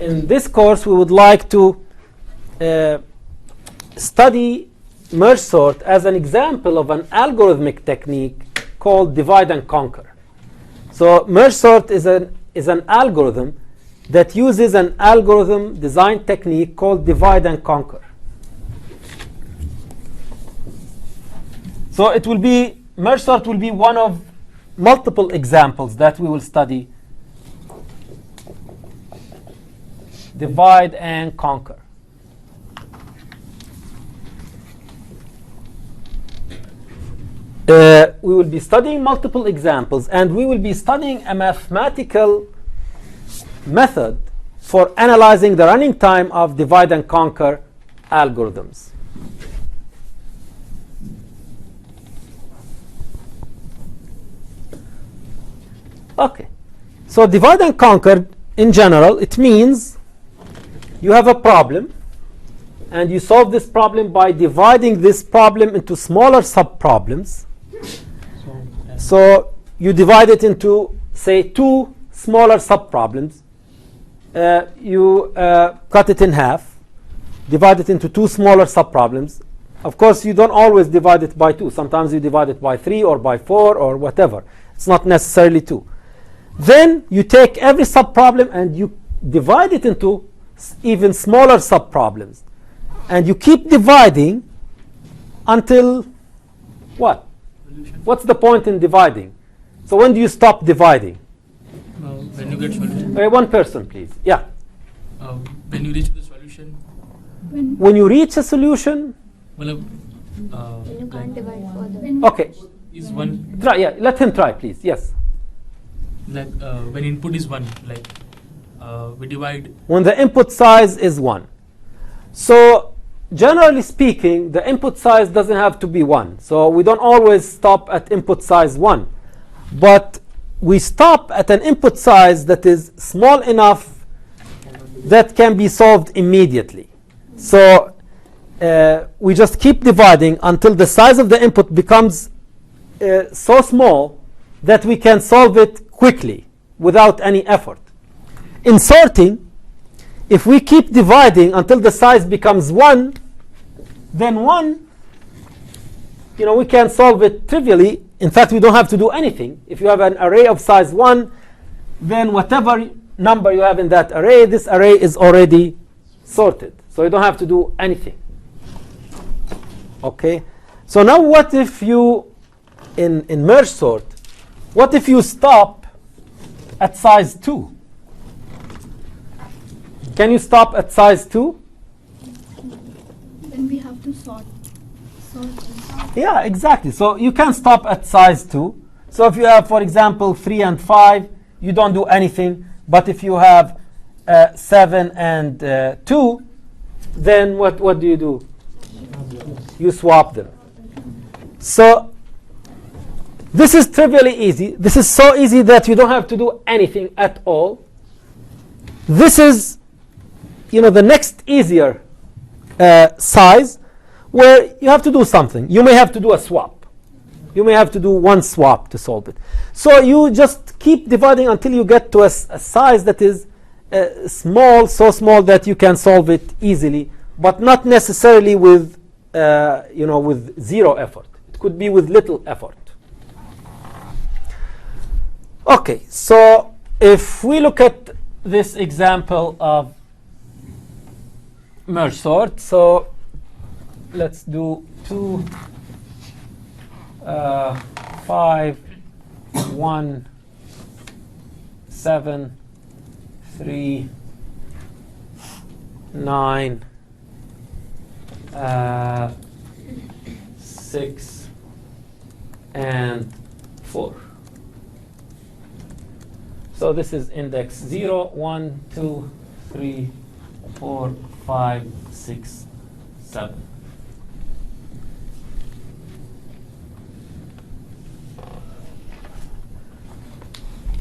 in this course, we would like to study MergeSort as an example of an algorithmic technique called divide and conquer. So MergeSort is an algorithm that uses an algorithm design technique called divide and conquer. So it will be, MergeSort will be one of multiple examples that we will study. Divide and conquer. We will be studying multiple examples, and we will be studying a mathematical method for analyzing the running time of divide and conquer algorithms. Okay, so divide and conquer in general, it means you have a problem and you solve this problem by dividing this problem into smaller subproblems. So you divide it into, say, 2 smaller subproblems. You cut it in half, divide it into 2 smaller subproblems. Of course, you don't always divide it by 2. Sometimes you divide it by 3 or by 4 or whatever. It's not necessarily 2. Then you take every subproblem and you divide it into even smaller subproblems. And you keep dividing until what? Solution. What's the point in dividing? So when do you stop dividing? When you get solution. One person, please. Yeah. When you reach the solution. When you reach a solution? You can't divide further. Okay. Is 1. Try, yeah, let him try, please. Yes. Like when input is 1, like we divide. When the input size is 1. So generally speaking, the input size doesn't have to be 1. So we don't always stop at input size 1. But we stop at an input size that is small enough that can be solved immediately. So we just keep dividing until the size of the input becomes so small that we can solve it quickly without any effort. In sorting, if we keep dividing until the size becomes 1, then 1, we can solve it trivially. In fact, we don't have to do anything. If you have an array of size 1, then whatever number you have in that array, this array is already sorted. So you don't have to do anything. Okay? So now what if you, in MergeSort, what if you stop at size 2? Can you stop at size 2? Then we have to sort. Yeah, exactly. So you can stop at size 2. So if you have, for example, 3 and 5, you don't do anything. But if you have 7 and 2, then what do you do? You swap them. So this is trivially easy. This is so easy that you don't have to do anything at all. This is, the next easier size where you have to do something. You may have to do a swap. You may have to do one swap to solve it. So you just keep dividing until you get to a size that is small, so small that you can solve it easily, but not necessarily with, with 0 effort. It could be with little effort. Okay, so if we look at this example of MergeSort, so let's do 2, 5, 1, 7, 3, 9, 6, and 4. So this is index 0, 1, 2, 3, 4, 5, 6, 7.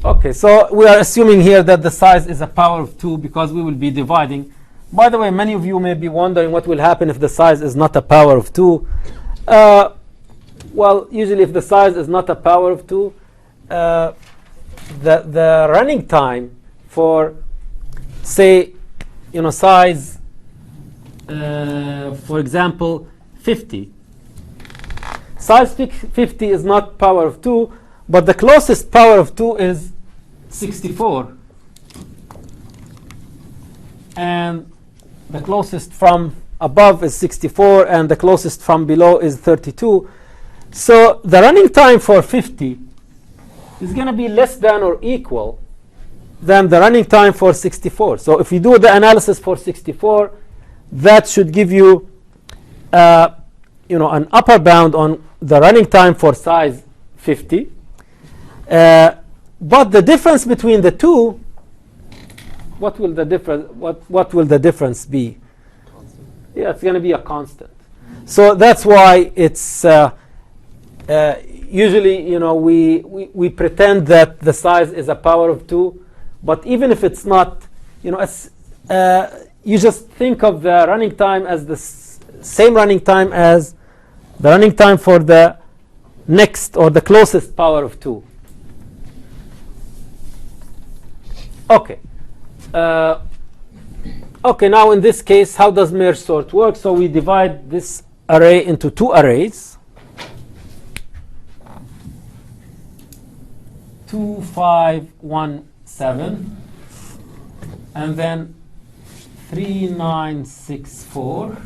Okay, so we are assuming here that the size is a power of 2 because we will be dividing. By the way, many of you may be wondering what will happen if the size is not a power of 2. Well, usually if the size is not a power of 2, the running time for, say, size, for example, 50. Size 50 is not power of 2, but the closest power of 2 is 64. And the closest from above is 64, and the closest from below is 32. So the running time for 50 is going to be less than or equal than the running time for 64. So if you do the analysis for 64, that should give you, an upper bound on the running time for size 50. But the difference between the two, what will the difference be? Yeah, it's going to be a constant. So that's why it's usually, we pretend that the size is a power of 2. But even if it's not, you just think of the running time as the same running time as the running time for the next or the closest power of 2. Okay. Okay, now in this case, how does MergeSort work? So we divide this array into two arrays. 2, 5, 1, 7, and then 3, 9, 6, 4.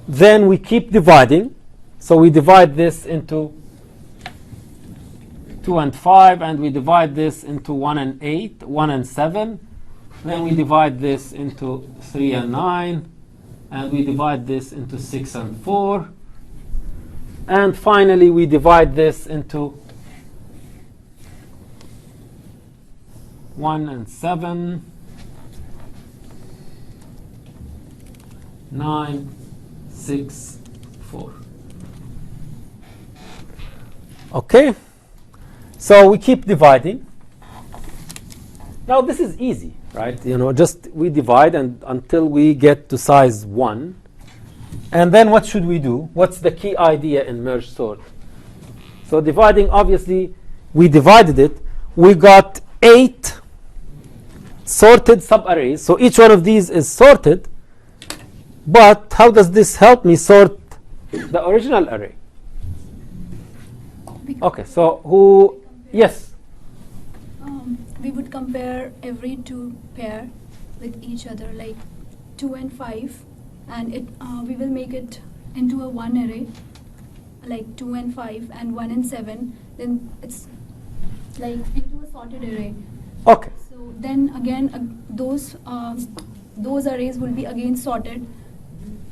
Then we keep dividing. So we divide this into 2 and 5, and we divide this into 1 and 8, 1 and 7. Then we divide this into 3 and 9, and we divide this into 6 and 4. And finally, we divide this into 1 and 7, 9, 6, 4. Okay, so we keep dividing. Now this is easy, right? Just we divide until we get to size 1. And then what should we do? What's the key idea in MergeSort? So dividing, obviously, we divided it. We got 8 sorted subarrays. So each one of these is sorted. But how does this help me sort the original array? Okay, so who? Yes? We would compare every 2 pair with each other, like 2 and 5. And we will make it into a 1 array, like 2 and 5 and 1 and 7. Then it's like into a sorted array. Okay. So then again, those arrays will be again sorted.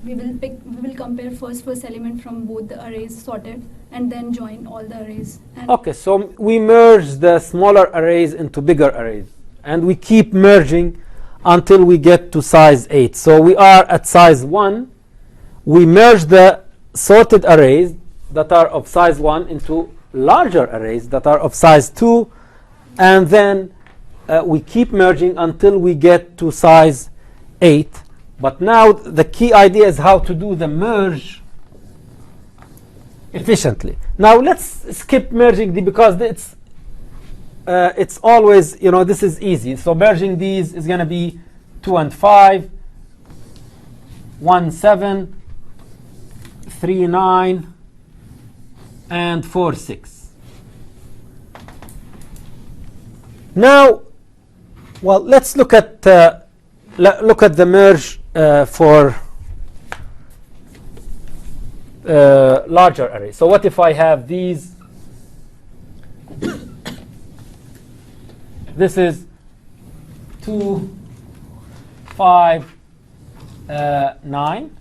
We will compare first element from both the arrays sorted, and then join all the arrays. And Okay, so we merge the smaller arrays into bigger arrays, and we keep merging until we get to size 8. So we are at size 1. We merge the sorted arrays that are of size 1 into larger arrays that are of size 2, and then we keep merging until we get to size 8. But now the key idea is how to do the merge efficiently. Now let's skip merging because it's always, this is easy. So merging these is going to be 2 and 5, 1, 7, 3, 9, and 4, 6. Now, well, let's look at the merge for larger arrays. So what if I have these? This is 2, 5, 9,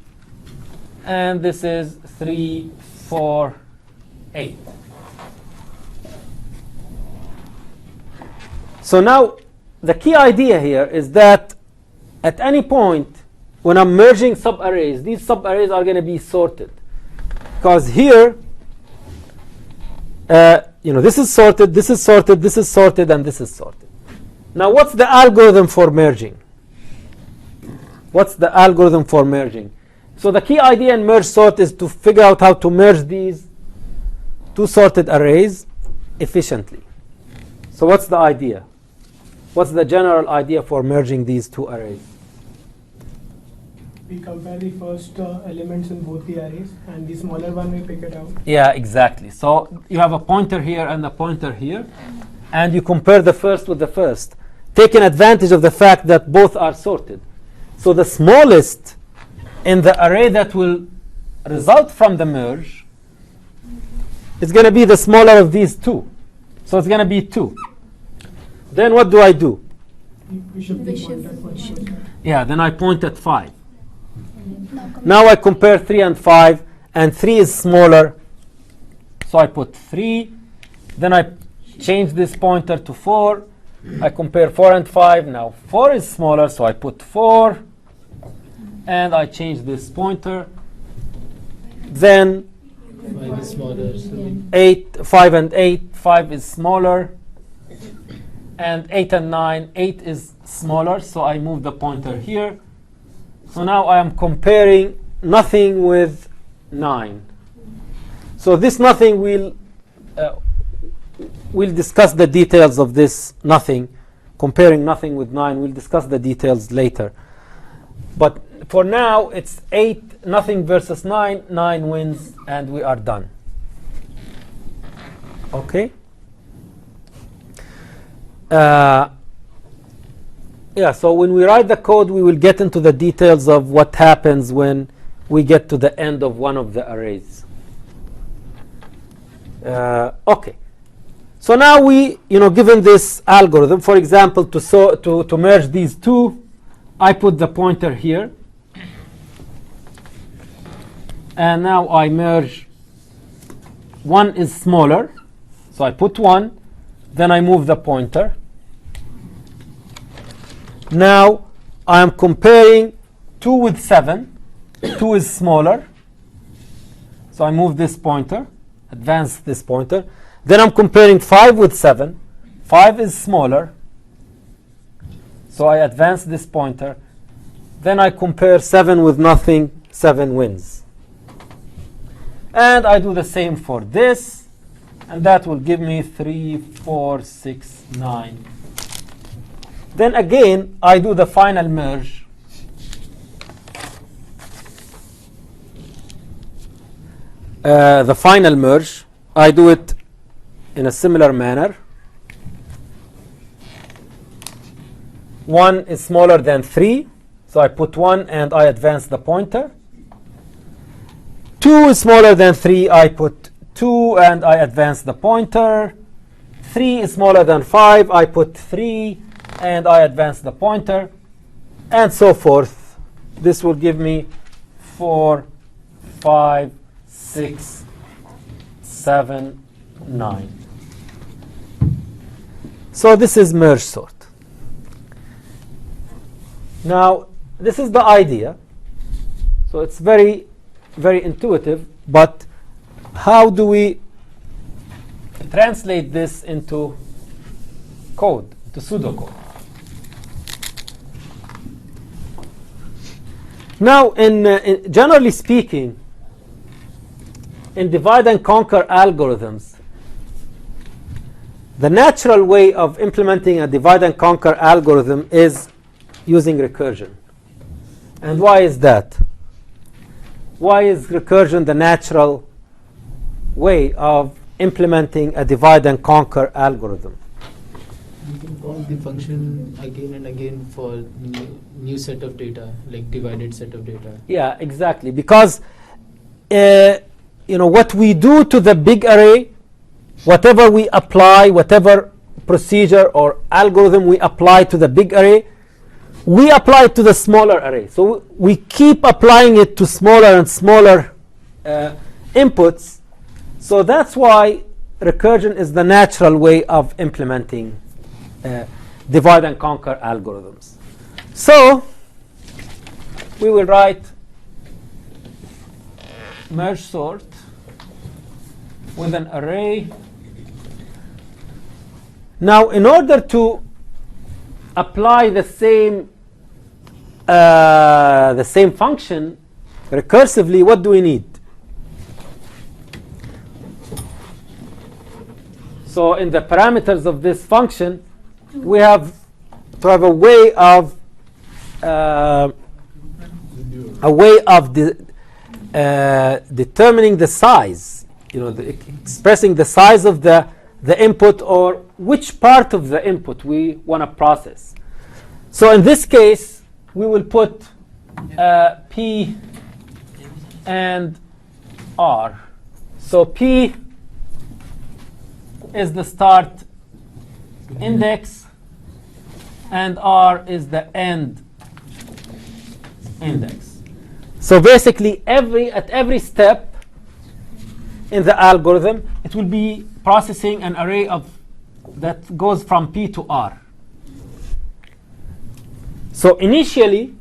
and this is 3, 4, 8. So now the key idea here is that at any point when I'm merging subarrays, these subarrays are going to be sorted. Because here, this is sorted, this is sorted, this is sorted, and this is sorted. Now, what's the algorithm for merging? What's the algorithm for merging? So the key idea in MergeSort is to figure out how to merge these two sorted arrays efficiently. So what's the idea? What's the general idea for merging these two arrays? We compare the first elements in both the arrays, and the smaller one we pick it out. Yeah, exactly. So you have a pointer here and a pointer here, and you compare the first with the first, taking advantage of the fact that both are sorted. So the smallest in the array that will result from the merge is going to be the smaller of these two. So it's going to be 2. Then what do I do? We shift the pointer first. Yeah, then I point at 5. Now I compare 3 and 5, and 3 is smaller, so I put 3. Then I change this pointer to 4. I compare 4 and 5. Now 4 is smaller, so I put 4. And I change this pointer. Then 5 is smaller. So 5 and 8. 5 is smaller. And 8 and 9. 8 is smaller, so I move the pointer here. So now I am comparing nothing with 9. So this nothing we'll discuss the details of this nothing, comparing nothing with 9. We'll discuss the details later. But for now, it's 8, nothing versus 9. 9 wins, and we are done. Okay? Yeah, so when we write the code, we will get into the details of what happens when we get to the end of one of the arrays. Okay. So now we, given this algorithm, for example, to merge these two, I put the pointer here. And now I merge. 1 is smaller, so I put 1. Then I move the pointer. Now I am comparing 2 with 7. 2 is smaller, so I move this pointer, advance this pointer. Then I'm comparing 5 with 7. 5 is smaller, so I advance this pointer. Then I compare 7 with nothing. 7 wins. And I do the same for this, and that will give me 3, 4, 6, 9. Then again, I do the final merge. The final merge, I do it in a similar manner. 1 is smaller than 3, so I put 1 and I advance the pointer. 2 is smaller than 3, I put 2 and I advance the pointer. 3 is smaller than 5, I put 3 and I advance the pointer, and so forth. This will give me 4, 5, 6, 7, 9. So this is MergeSort. Now, this is the idea. So it's very, very intuitive, but how do we translate this into code, into pseudocode? Now, in generally speaking, in divide and conquer algorithms, the natural way of implementing a divide and conquer algorithm is using recursion. And why is that? Why is recursion the natural way of implementing a divide and conquer algorithm? you can call the function again and again for new set of data, like divided set of data. Yeah, exactly. Because what we do to the big array, whatever we apply, whatever procedure or algorithm we apply to the big array, we apply it to the smaller array. So we keep applying it to smaller and smaller inputs. So that's why recursion is the natural way of implementing divide and conquer algorithms. So we will write MergeSort with an array. Now, in order to apply the same function recursively, what do we need? So in the parameters of this function, we have to have a way of determining the size, expressing the size of the input or which part of the input we want to process. So in this case, we will put P and R. So P is the start index and R is the end index. So basically at every step in the algorithm, it will be processing an array that goes from P to R. So initially,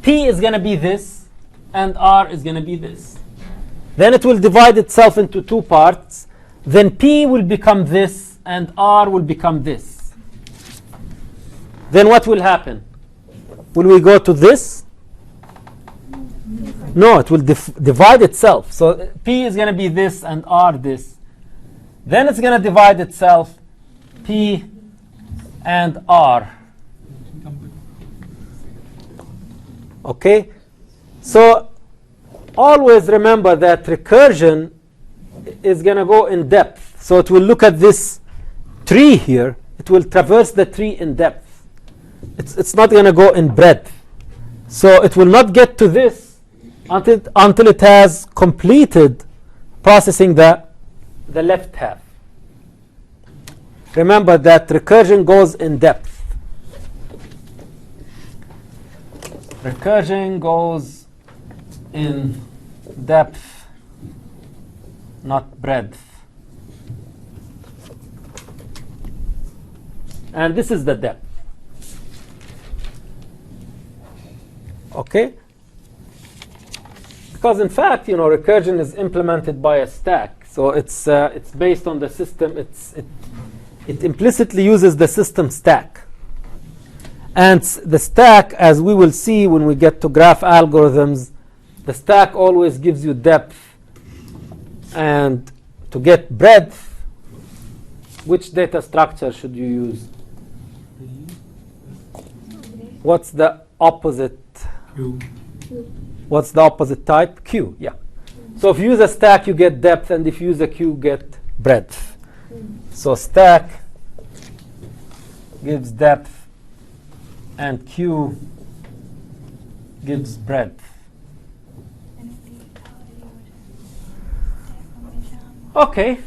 P is going to be this and R is going to be this. Then it will divide itself into two parts. Then P will become this and R will become this. Then what will happen? Will we go to this? No, it will divide itself. So P is going to be this and R this. Then it's going to divide itself, P and R. Okay? So always remember that recursion is going to go in depth. So it will look at this tree here. It will traverse the tree in depth. It's not going to go in breadth. So it will not get to this until it has completed processing the left half. Remember that recursion goes in depth. Recursion goes in depth, not breadth. And this is the depth. Okay? Because in fact, recursion is implemented by a stack. So it's based on the system. It implicitly uses the system stack. And the stack, as we will see when we get to graph algorithms, the stack always gives you depth. And to get breadth, which data structure should you use? What's the opposite? Q. What's the opposite type? Q, yeah. So if you use a stack, you get depth, and if you use a queue, you get breadth. So stack gives depth, and queue gives breadth. Okay.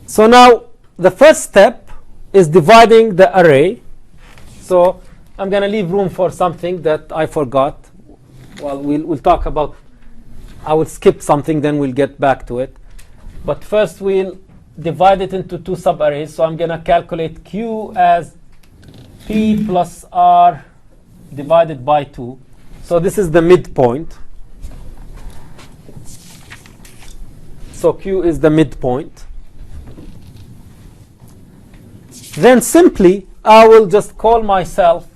So now the first step is dividing the array. So I'm going to leave room for something that I forgot. Well, we'll talk about. I will skip something, then we'll get back to it. But first we'll divide it into two subarrays. So I'm going to calculate Q as P plus R divided by 2. So this is the midpoint. So Q is the midpoint. Then simply, I will just call myself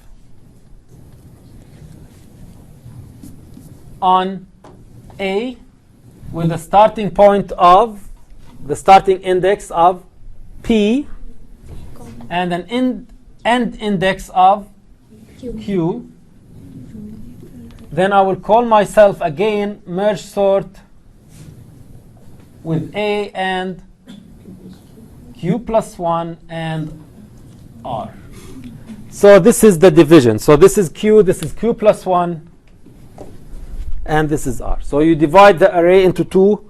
on A with the starting point of the starting index of P and an end index of Q. Then I will call myself again MergeSort with A and Q plus 1 and R. So this is the division. So this is Q plus 1, and this is R. So you divide the array into two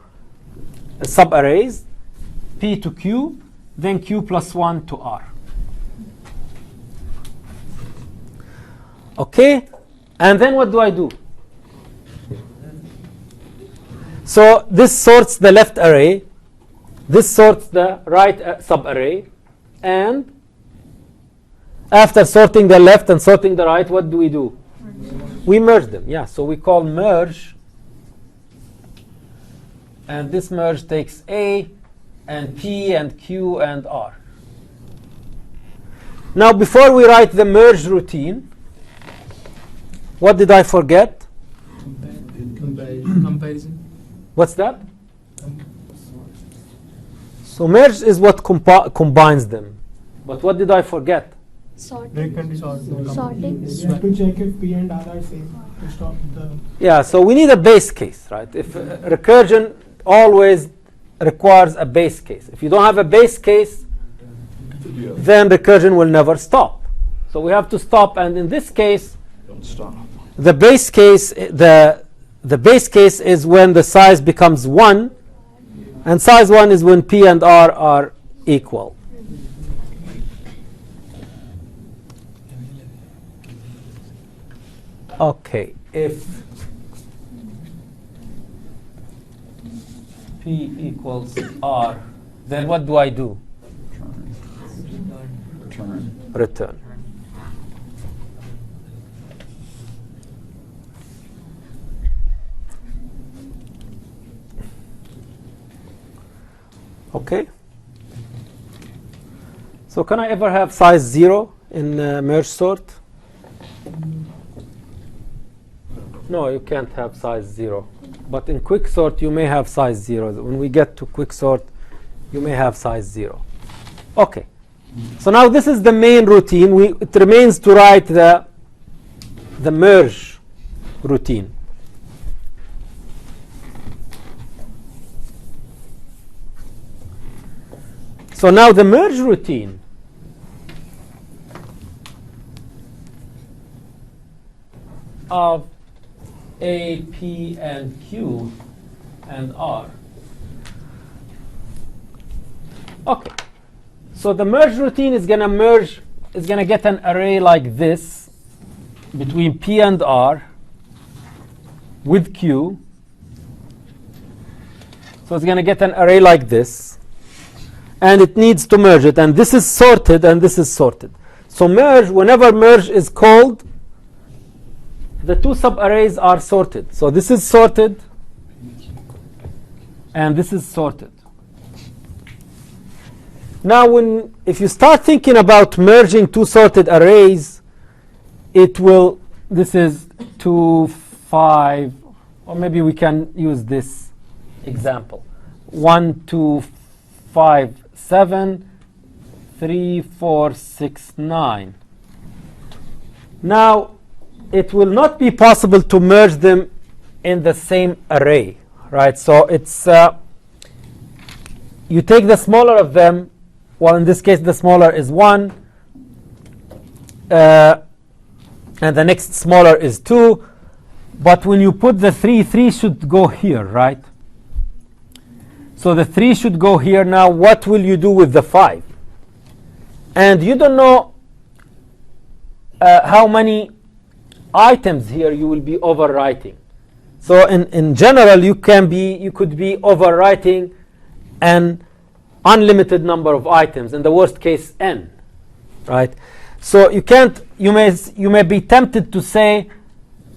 subarrays, P to Q, then Q plus 1 to R. Okay? And then what do I do? So this sorts the left array, this sorts the right subarray, and after sorting the left and sorting the right, what do? We merge them. Yeah, so we call merge, and this merge takes A and P and Q and R. Now before we write the merge routine, what did I forget? Comparison. What's that? So merge is what combines them. But what did I forget? Sorting. Sorting. You have to check if P and R are same to stop the. Yeah, so we need a base case, right? If recursion always requires a base case. If you don't have a base case, then recursion will never stop. So we have to stop, and in this case, Don't stop. the base case is when the size becomes 1, and size 1 is when P and R are equal. Okay, if P equals R, then what do I do? Return. Okay. So can I ever have size 0 in MergeSort? No, you can't have size 0. But in QuickSort, you may have size 0. When we get to QuickSort, you may have size 0. Okay. So now this is the main routine. It remains to write the merge routine. So now the merge routine of A, P, and Q and R. Okay. So the merge routine is going to get an array like this between P and R with Q. So it's going to get an array like this. And it needs to merge it. And this is sorted, and this is sorted. So merge, whenever merge is called, the two subarrays are sorted. So this is sorted, and this is sorted. Now, if you start thinking about merging two sorted arrays, it will, this is 2, 5, or maybe we can use this example. 1, 2, 5, 7, 3, 4, 6, 9. Now, it will not be possible to merge them in the same array, right? So it's, you take the smaller of them. Well, in this case, the smaller is 1, and the next smaller is 2. But when you put the 3, 3 should go here, right? So the 3 should go here. Now, what will you do with the 5? And you don't know how many items here you will be overwriting. So in general, you could be overwriting an unlimited number of items, in the worst case n, right? So you may be tempted to say,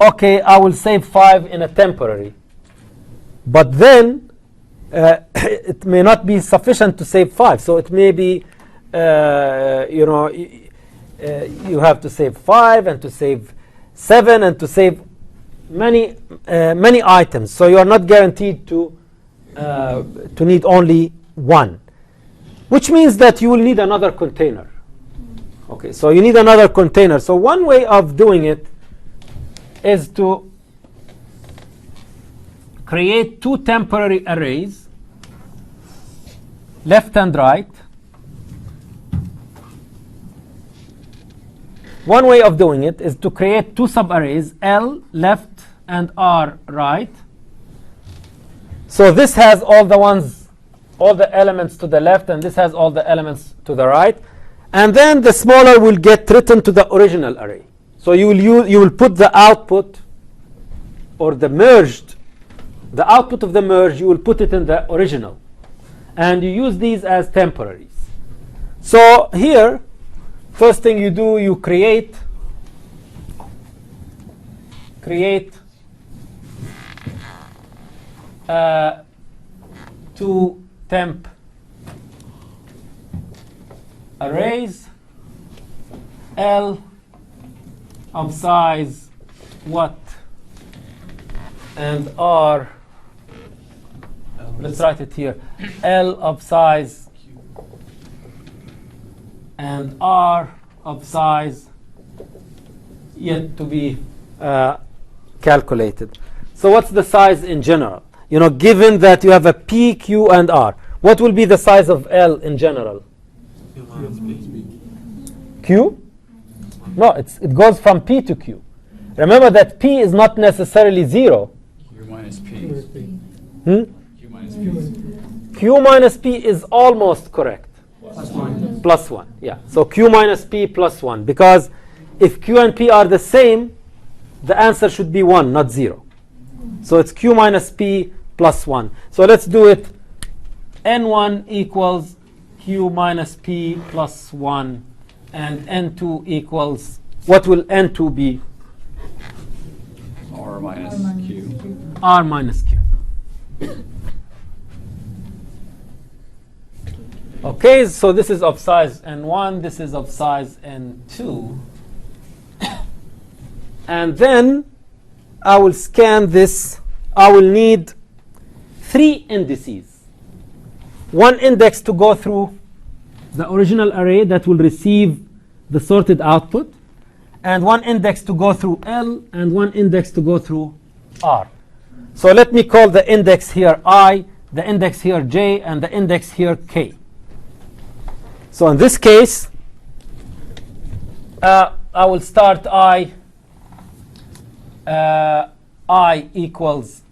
okay, I will save 5 in a temporary, but then it may not be sufficient to save 5. So it may be you have to save 5 and to save 7 and to save many items. So you are not guaranteed to need only 1. Which means that you will need another container. Okay, so you need another container. So one way of doing it is to create two temporary arrays, left and right. One way of doing it is to create two subarrays, L left and R right. So this has all the elements to the left, and this has all the elements to the right. And then the smaller will get written to the original array. So you will put the output, or the output of the merge, you will put it in the original. And you use these as temporaries. So here, first thing you do, you create two temp arrays, L of size what, and R, let's write it here, L of size and R of size yet to be calculated. So what's the size in general? You know, given that you have a P, Q, and R, what will be the size of L in general? Q? No, it goes from P to Q. Remember that P is not necessarily 0. Q minus P. Hmm? Q minus P. Q minus P is almost correct. Plus 1. Yeah. So Q minus P plus 1. Because if Q and P are the same, the answer should be 1, not 0. So it's Q minus P plus 1. So let's do it. N1 equals Q minus P plus 1. And N2 equals, what will N2 be? R minus Q. R minus Q. Okay, so this is of size N1, this is of size N2. And then I will scan this. I will need 3 indices. One index to go through the original array that will receive the sorted output, and one index to go through L, and one index to go through R. So let me call the index here I, the index here J, and the index here K. So in this case, I will start I equals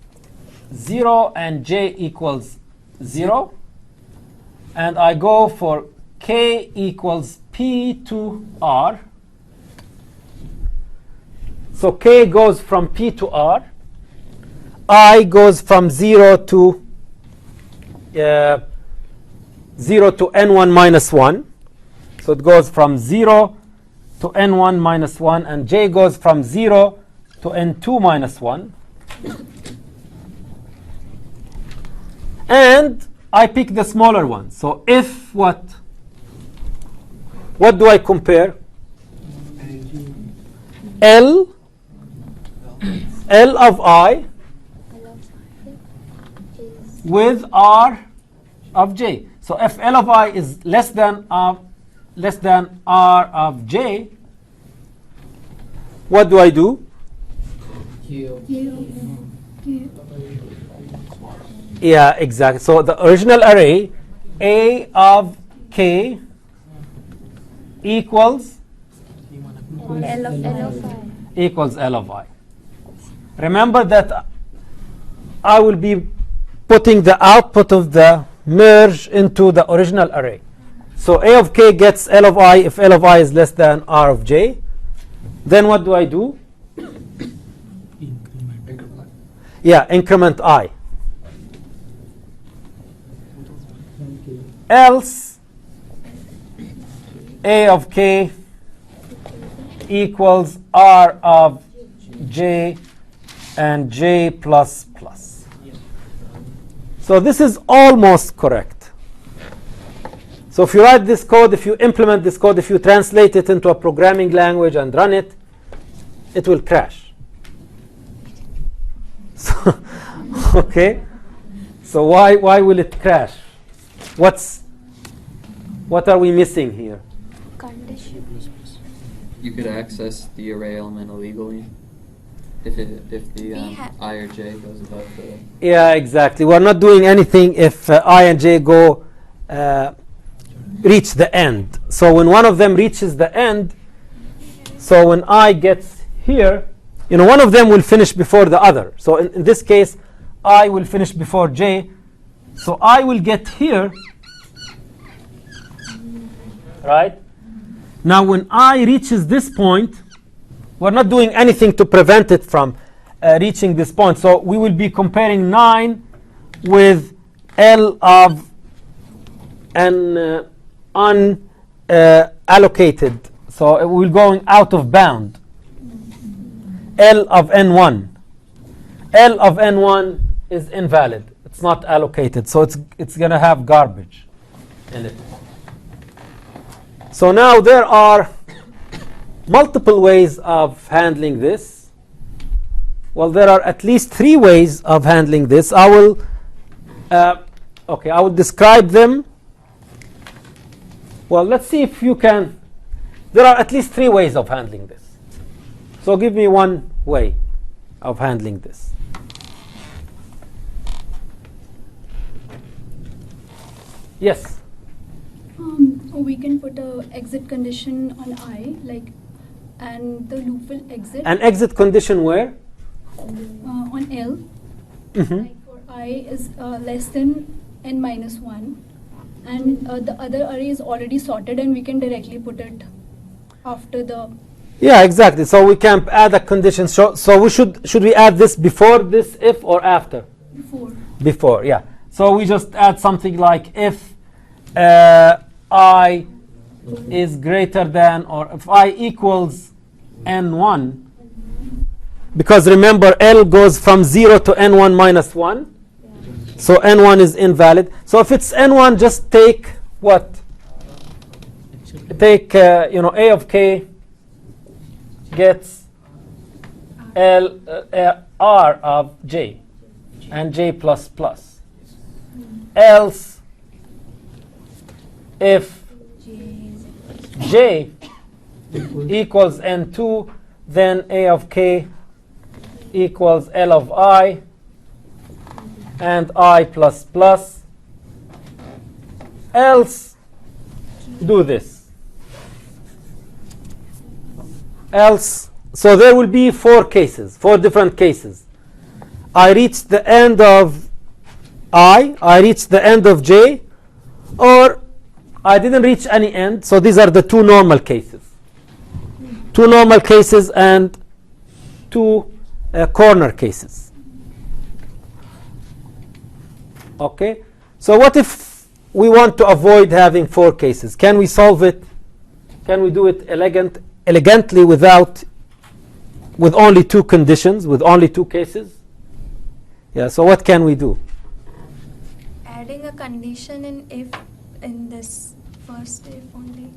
0 and J equals 0. And I go for K equals P to R. So K goes from P to R. I goes from 0 to N1 minus 1. So it goes from 0 to N1 minus 1. And J goes from 0 to N2 minus 1. And I pick the smaller one. So if what do I compare? L of I with R of J. So if L of I is less than R of J, what do I do? Yeah, exactly. So the original array, A of K equals L of I. equals L of I. Remember that I will be putting the output of the merge into the original array. So A of K gets L of I if L of I is less than R of J. Then what do I do? Yeah, increment I. Else A of K equals R of J and J plus plus. So this is almost correct. So if you write this code, if you implement this code, if you translate it into a programming language and run it, it will crash. So, okay. So why will it crash? What are we missing here? Condition. You could access the array element illegally if the I or J goes above the. Yeah, exactly. We're not doing anything if I and J go reach the end. So when one of them reaches the end, so when I gets here, one of them will finish before the other. So in this case, I will finish before J. So I will get here, right? Now when I reaches this point, we're not doing anything to prevent it from reaching this point. So we will be comparing 9 with L of an unallocated. So we're going out of bound. L of N1. L of N1 is invalid. It's not allocated. So it's going to have garbage in it. So now there are multiple ways of handling this. Well, there are at least 3 ways of handling this. I will describe them. Well, let's see if you can There are at least 3 ways of handling this. So give me one way of handling this. Yes? We can put a exit condition on I, like, and the loop will exit. An exit condition where? On L. Mhm. Like for I is less than n minus 1. And the other array is already sorted, and we can directly put it after the. Yeah, exactly. So we can add a condition. So we should we add this before this if or after? Before. Before, yeah. So we just add something like if I is greater than, or if I equals n1, because remember L goes from 0 to n1 minus 1. So n1 is invalid. So if it's n1, just take what? Take a of k gets r of j and j plus plus. Else, if j equals n2, then a of k equals L of I and I plus plus. Else, do this. Else, so there will be 4 different cases. I reach the end of I reach the end of j, or I didn't reach any end. So these are the 2 normal cases. 2 normal cases and 2 corner cases. Okay, so what if we want to avoid having 4 cases? Can we solve it? Can we do it elegantly with only 2 conditions, with only 2 cases? Yeah, so what can we do? Adding a condition in this first if only.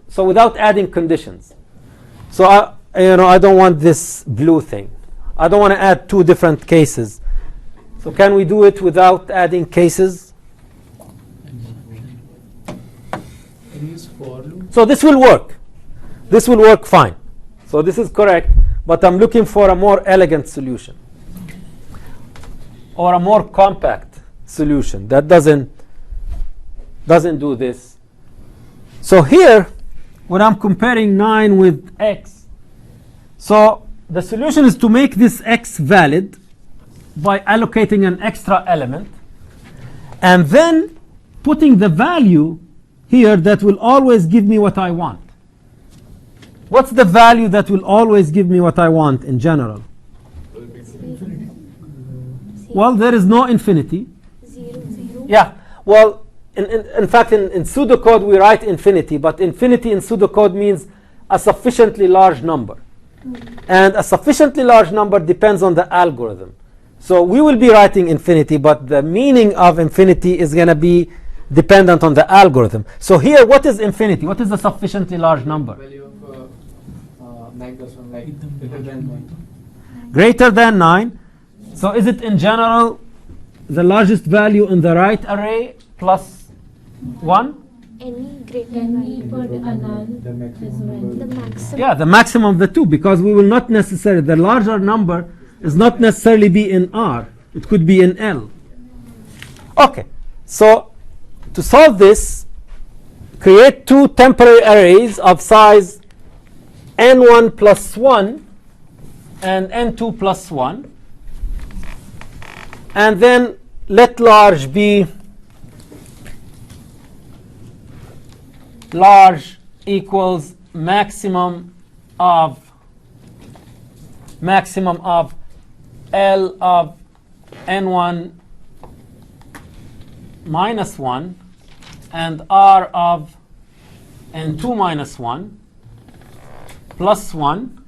So without adding conditions. So I don't want this blue thing. I don't want to add 2 different cases. So can we do it without adding cases? Can you use for loop? So this will work. This will work fine. So this is correct, but I'm looking for a more elegant solution, or a more compact solution that doesn't do this. So here, when I'm comparing 9 with x, so the solution is to make this x valid by allocating an extra element and then putting the value here that will always give me what I want. What's the value that will always give me what I want in general? Well, there is no infinity. 0. Yeah, well, in fact, in pseudocode we write infinity, but infinity in pseudocode means a sufficiently large number. And a sufficiently large number depends on the algorithm. So we will be writing infinity, but the meaning of infinity is going to be dependent on the algorithm. So here, what is infinity? What is a sufficiently large number? Value of MergeSort, like greater than 9. Greater than 9. So is it in general the largest value in the right array plus 1? Any greater than The maximum. the maximum. Yeah, the maximum of the 2, because we will not necessarily, the larger number is not necessarily be in R. It could be in L. Okay, so to solve this, create 2 temporary arrays of size n1 plus 1 and n2 plus 1. And then let large be large equals maximum of L of n1 minus 1 and R of n2 minus 1 plus 1.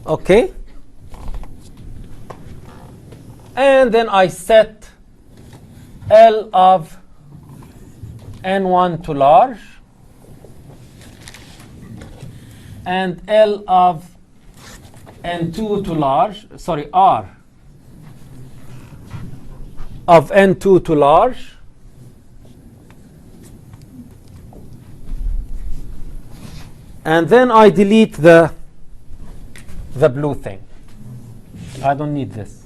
Okay. And then I set L of n1 to large and L of n2 to large, sorry, R of n2 to large, and then I delete the blue thing. I don't need this.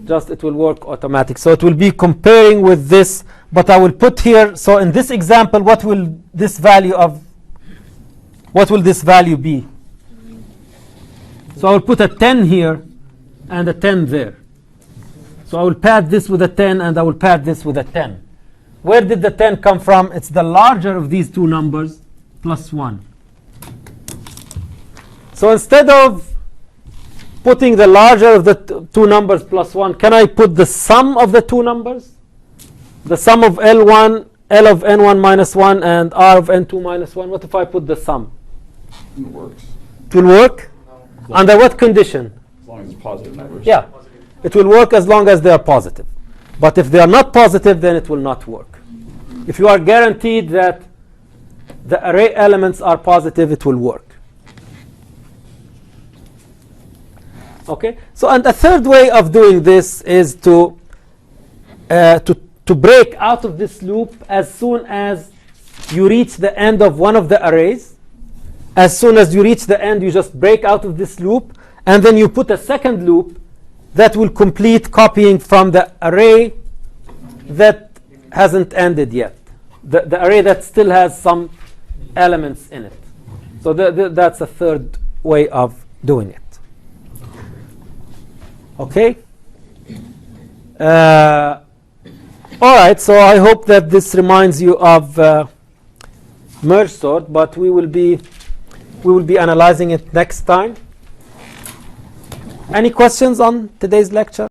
Just it will work automatic. So it will be comparing with this, but I will put here, so in this example, what will this value be? So I will put a 10 here and a 10 there. So I will pad this with a 10 and I will pad this with a 10. Where did the 10 come from? It's the larger of these two numbers plus 1. So instead of putting the larger of the two numbers plus 1, can I put the sum of the two numbers? The sum of L of n1 minus 1 and R of n2 minus 1. What if I put the sum? It works. It will work? Under what condition? As long as it's positive numbers. Yeah. It will work as long as they are positive. But if they are not positive, then it will not work. If you are guaranteed that the array elements are positive, it will work. Okay? So, and a third way of doing this is to break out of this loop as soon as you reach the end of one of the arrays. As soon as you reach the end, you just break out of this loop, and then you put a second loop that will complete copying from the array that hasn't ended yet. The array that still has some elements in it. So that's a third way of doing it. Okay? All right, so I hope that this reminds you of MergeSort, but we will be analyzing it next time. Any questions on today's lecture?